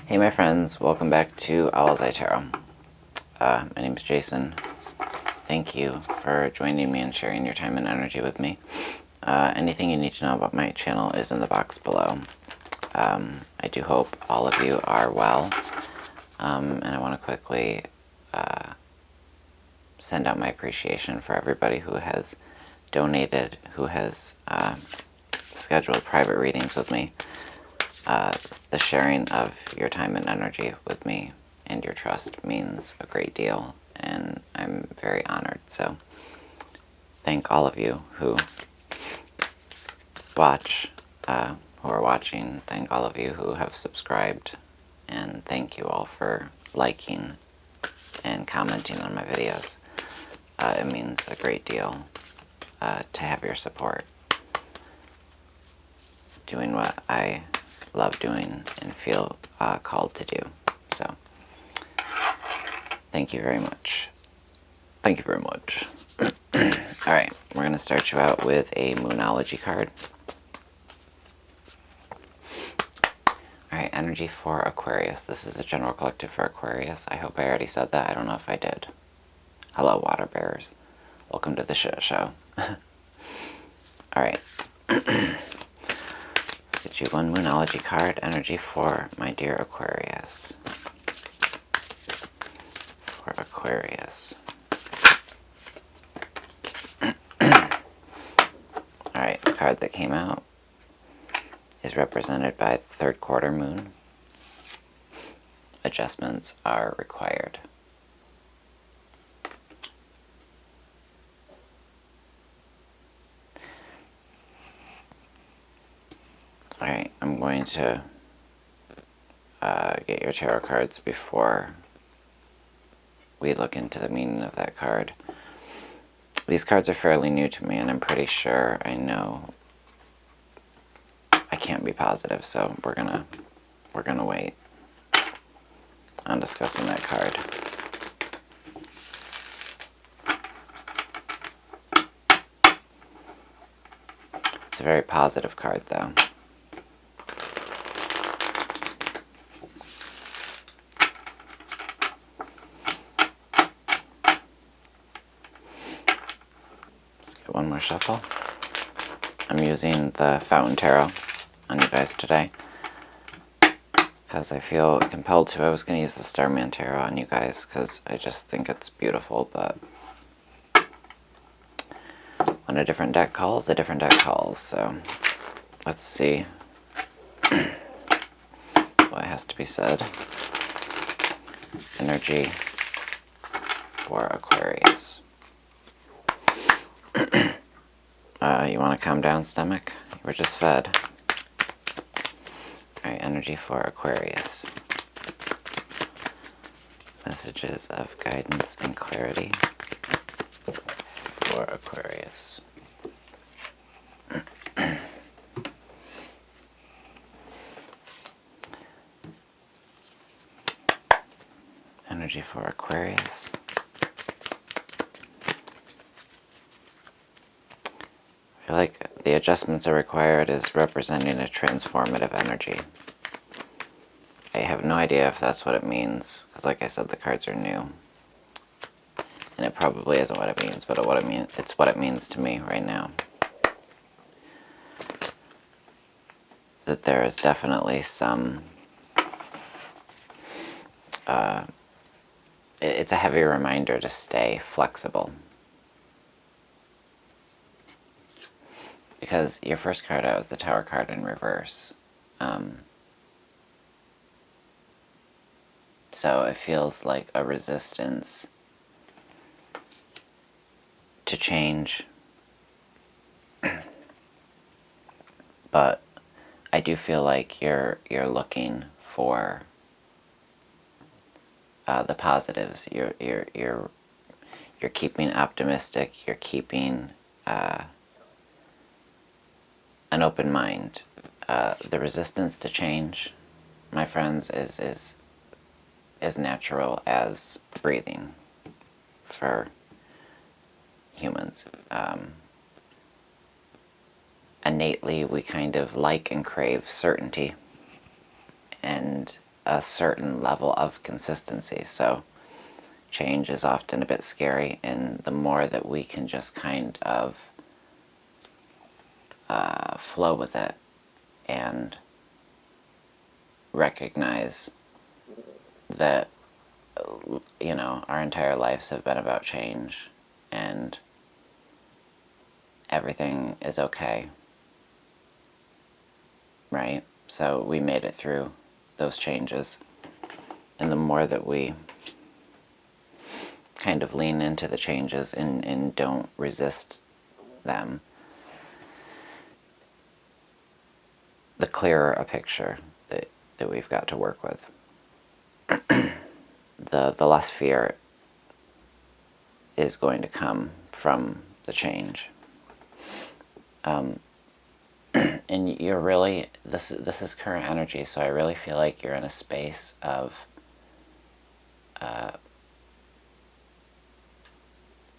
Hey my friends, welcome back to Owlets Tarot. My name is Jason. Thank you for joining me and sharing your time and energy with me. Anything you need to know about my channel is in the box below. I do hope all of you are well. And I want to quickly send out my appreciation for everybody who has donated, who has scheduled private readings with me. The sharing of your time and energy with me and your trust means a great deal, and I'm very honored. So thank all of you who watch, who are watching. Thank all of you who have subscribed, and thank you all for liking and commenting on my videos. It means a great deal to have your support. Doing what I love doing and feel called to do. So, thank you very much. Thank you very much. Alright, we're going to start you out with a Moonology card. Alright, energy for Aquarius. This is a general collective for Aquarius. I hope I already said that. I don't know if I did. Hello, water bearers. Welcome to the shit show. Alright. Get you one Moonology card, energy for my dear Aquarius. For Aquarius. Alright, the card that came out is represented by the third quarter moon. Adjustments are required. Alright, I'm going to get your tarot cards before we look into the meaning of that card. These cards are fairly new to me, and I'm pretty sure I know I can't be positive, so we're gonna wait on discussing that card. It's a very positive card, though. One more shuffle. I'm using the Fountain Tarot on you guys today because I feel compelled to. I was going to use the Starman Tarot on you guys because I just think it's beautiful, but when a different deck calls, a different deck calls. So let's see what has to be said. Energy for Aquarius. You want to calm down, stomach? You were just fed. Alright, energy for Aquarius. Messages of guidance and clarity for Aquarius. Energy for Aquarius. I feel like the adjustments are required is representing a transformative energy. I have no idea if that's what it means, because like I said, the cards are new. And it probably isn't what it means, but it's what it means to me right now. That there is definitely some... it's a heavy reminder to stay flexible. Because your first card out was the Tower card in reverse. So it feels like a resistance to change. But I do feel like you're looking for the positives. You're keeping optimistic. You're keeping an open mind. The resistance to change, my friends, is as natural as breathing for humans. Innately, we kind of like and crave certainty, and a certain level of consistency. So change is often a bit scary, and the more that we can just kind of flow with it and recognize that, you know, our entire lives have been about change, and everything is okay, right? So we made it through those changes, and the more that we kind of lean into the changes and don't resist them, the clearer a picture that we've got to work with. The less fear is going to come from the change. And you're really, this is current energy, so I really feel like you're in a space of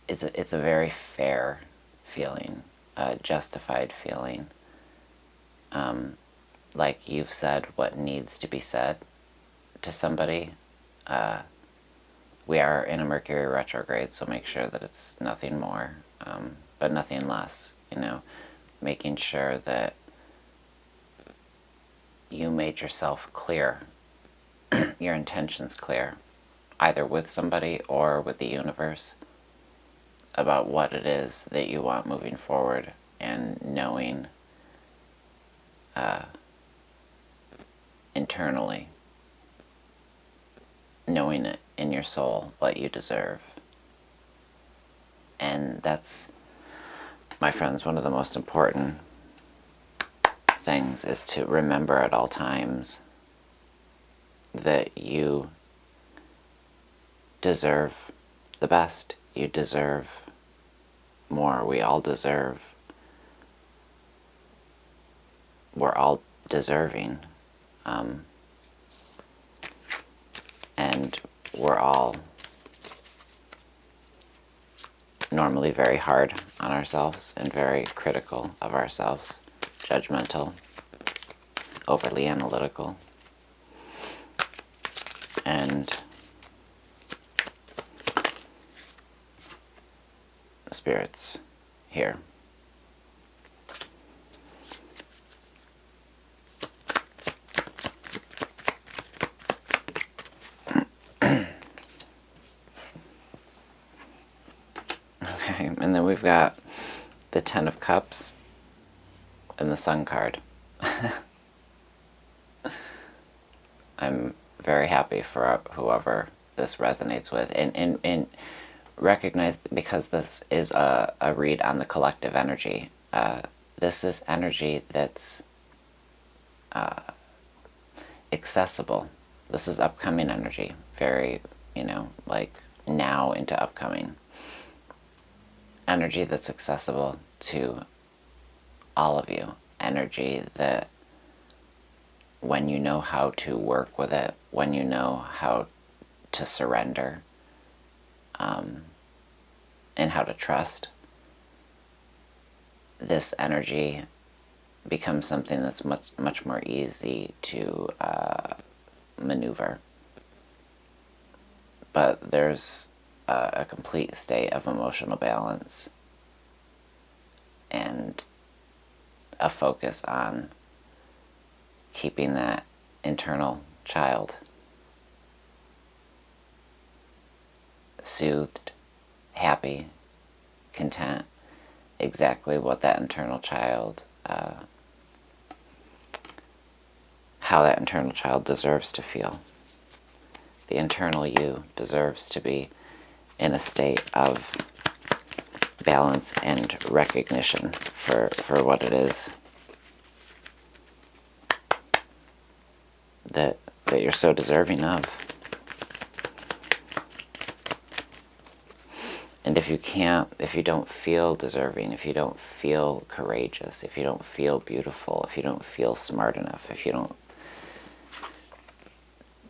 it's a very fair feeling, a justified feeling. Like you've said what needs to be said to somebody. We are in a Mercury retrograde, so make sure that it's nothing more, but nothing less, you know, making sure that you made yourself clear, your intentions clear, either with somebody or with the universe, about what it is that you want moving forward, and knowing internally, knowing it in your soul what you deserve. And that's, my friends, one of the most important things, is to remember at all times that you deserve the best. You deserve more. We all deserve. We're all deserving. And we're all normally very hard on ourselves and very critical of ourselves, judgmental, overly analytical, and spirits here. Okay, and then we've got the Ten of Cups and the Sun card. I'm very happy for whoever this resonates with, and recognize, because this is a read on the collective energy, this is energy that's accessible. This is upcoming energy, very, you know, like now into upcoming energy that's accessible to all of you. Energy that, when you know how to work with it, when you know how to surrender, and how to trust, this energy becomes something that's much more easy to maneuver. But there's a complete state of emotional balance and a focus on keeping that internal child soothed, happy, content, exactly what that internal child, how that internal child deserves to feel. The internal you deserves to be in a state of balance and recognition for what it is that you're so deserving of. And if you don't feel deserving, if you don't feel courageous, if you don't feel beautiful, if you don't feel smart enough,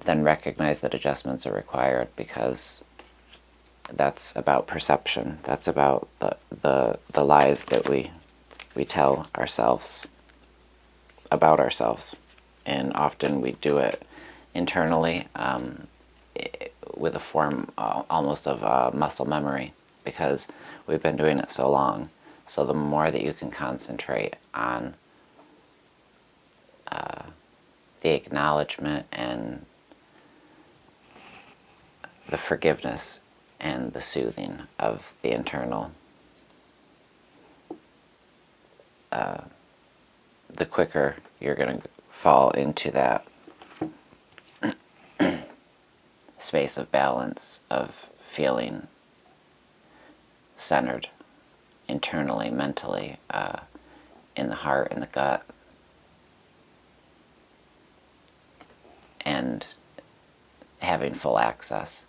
then recognize that adjustments are required, because that's about perception. That's about the lies that we tell ourselves about ourselves. And often we do it internally, with a form almost of muscle memory, because we've been doing it so long. So the more that you can concentrate on the acknowledgement and the forgiveness and the soothing of the internal, the quicker you're going to fall into that space of balance, of feeling centered internally, mentally, in the heart, in the gut, and having full access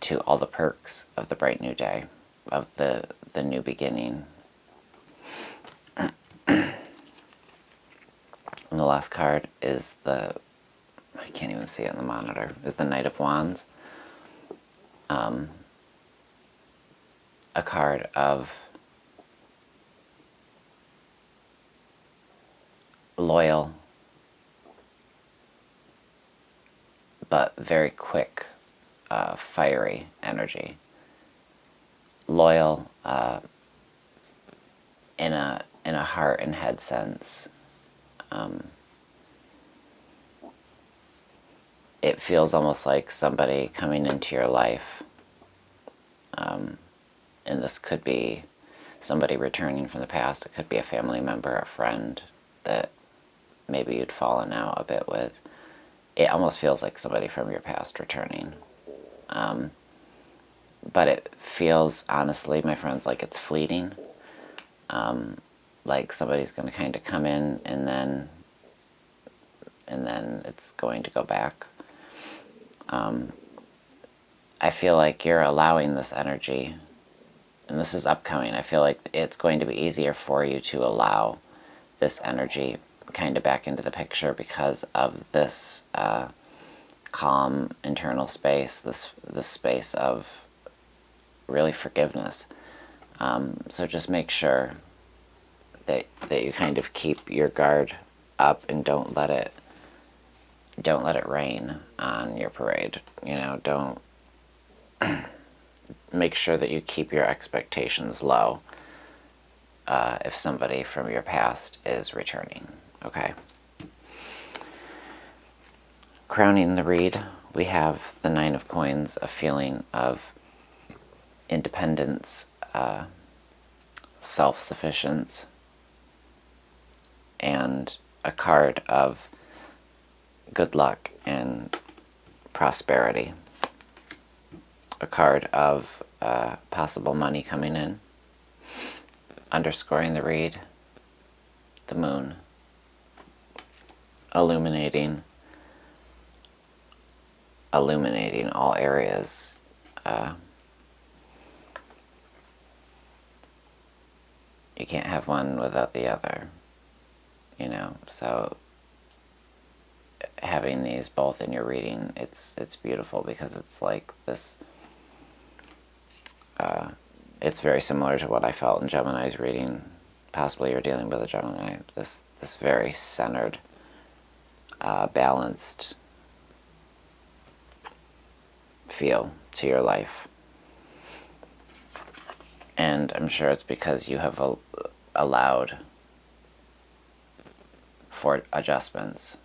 to all the perks of the bright new day, of the new beginning. And the last card is I can't even see it in the monitor, is the Knight of Wands. A card of loyal but very quick, fiery energy. Loyal in a heart and head sense. It feels almost like somebody coming into your life, and this could be somebody returning from the past. It could be a family member, a friend that maybe you'd fallen out a bit with. It almost feels like somebody from your past returning. But it feels, honestly, my friends, like it's fleeting. Like somebody's going to kind of come in and then it's going to go back. I feel like you're allowing this energy, and this is upcoming. I feel like it's going to be easier for you to allow this energy kind of back into the picture because of this calm internal space, this space of really forgiveness. So just make sure that you kind of keep your guard up and don't let it rain on your parade. You know, don't make sure that you keep your expectations low if somebody from your past is returning. Okay. Crowning the read, we have the Nine of Coins, a feeling of independence, self-sufficiency, and a card of good luck and prosperity. A card of possible money coming in. Underscoring the read, the Moon, illuminating all areas. You can't have one without the other, you know. So having these both in your reading, it's beautiful, because it's like this. It's very similar to what I felt in Gemini's reading. Possibly you're dealing with a Gemini. This very centered, balanced feel to your life. And I'm sure it's because you have allowed for adjustments.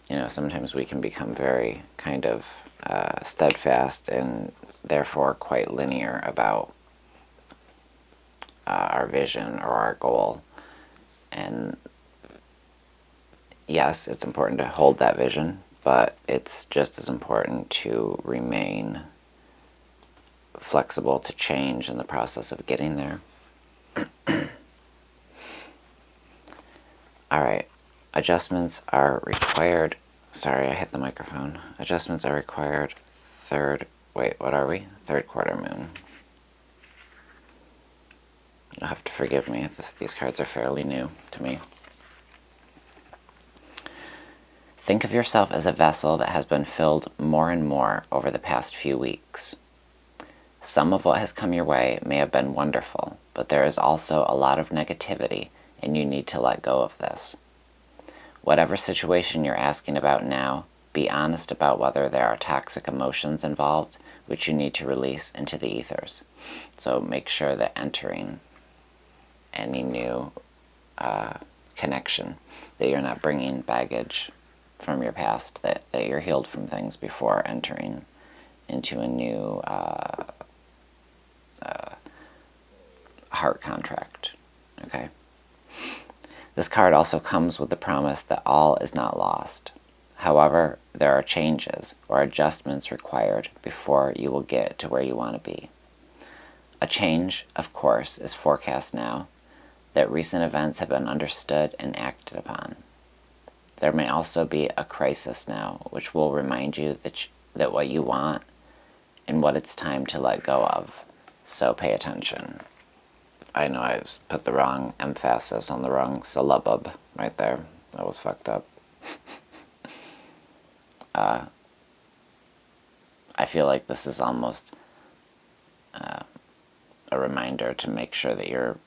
You know, sometimes we can become very kind of steadfast and therefore quite linear about our vision or our goal. And yes, it's important to hold that vision, but it's just as important to remain flexible to change in the process of getting there. Alright, adjustments are required. Sorry, I hit the microphone. Adjustments are required. Third quarter moon. You'll have to forgive me. These cards are fairly new to me. Think of yourself as a vessel that has been filled more and more over the past few weeks. Some of what has come your way may have been wonderful, but there is also a lot of negativity, and you need to let go of this. Whatever situation you're asking about now, be honest about whether there are toxic emotions involved which you need to release into the ethers. So make sure that entering any new connection, that you're not bringing baggage from your past, that you're healed from things before entering into a new heart contract. Okay? This card also comes with the promise that all is not lost. However, there are changes or adjustments required before you will get to where you want to be. A change, of course, is forecast now, that recent events have been understood and acted upon. There may also be a crisis now, which will remind you that what you want and what it's time to let go of. So pay attention. I know I put the wrong emphasis on the wrong syllable right there. That was fucked up. I feel like this is almost a reminder to make sure that you're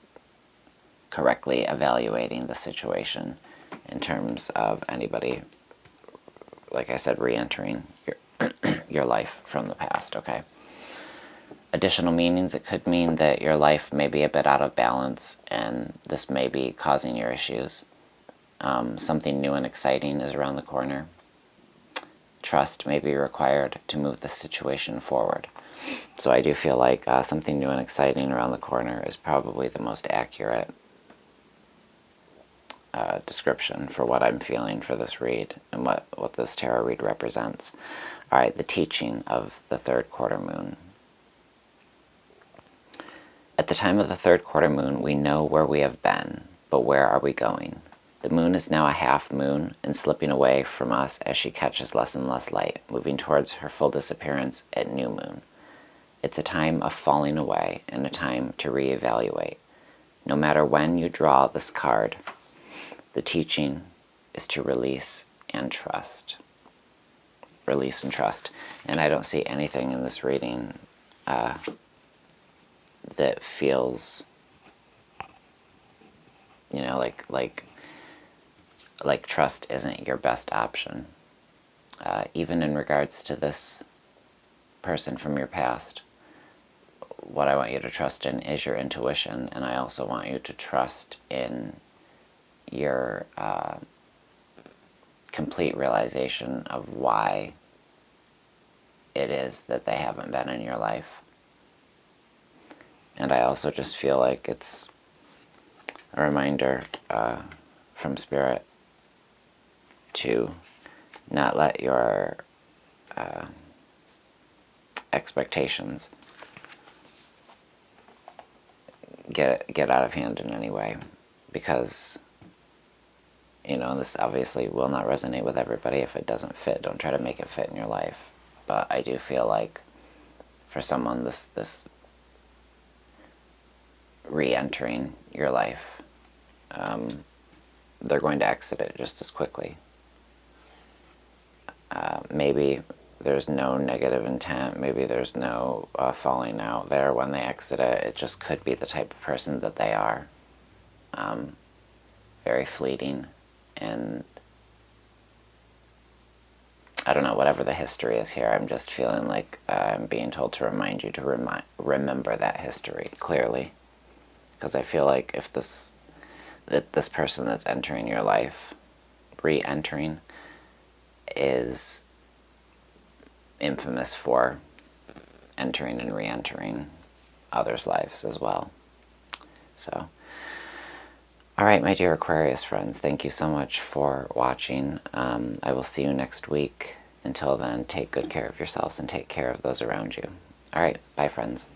correctly evaluating the situation in terms of anybody, like I said, re-entering your life from the past, okay? Additional meanings, it could mean that your life may be a bit out of balance and this may be causing your issues. Something new and exciting is around the corner. Trust may be required to move the situation forward. So I do feel like something new and exciting around the corner is probably the most accurate description for what I'm feeling for this read and what this tarot read represents. All right, the teaching of the third quarter moon. At the time of the third quarter moon, we know where we have been, but where are we going? The moon is now a half moon and slipping away from us as she catches less and less light, moving towards her full disappearance at new moon. It's a time of falling away and a time to reevaluate. No matter when you draw this card, the teaching is to release and trust. Release and trust. And I don't see anything in this reading that feels, you know, like trust isn't your best option. Even in regards to this person from your past, what I want you to trust in is your intuition, and I also want you to trust in your complete realization of why it is that they haven't been in your life. And I also just feel like it's a reminder from Spirit to not let your expectations get out of hand in any way, because, you know, this obviously will not resonate with everybody. If it doesn't fit, don't try to make it fit in your life. But I do feel like for someone, this re-entering your life, they're going to exit it just as quickly. Maybe there's no negative intent, maybe there's no falling out there when they exit it. It just could be the type of person that they are. Very fleeting, and I don't know, whatever the history is here, I'm just feeling like I'm being told to remind you to remember that history clearly. Because I feel like if this person that's entering your life, re-entering, is infamous for entering and re-entering others' lives as well. So, alright, my dear Aquarius friends, thank you so much for watching. I will see you next week. Until then, take good care of yourselves and take care of those around you. Alright, bye friends.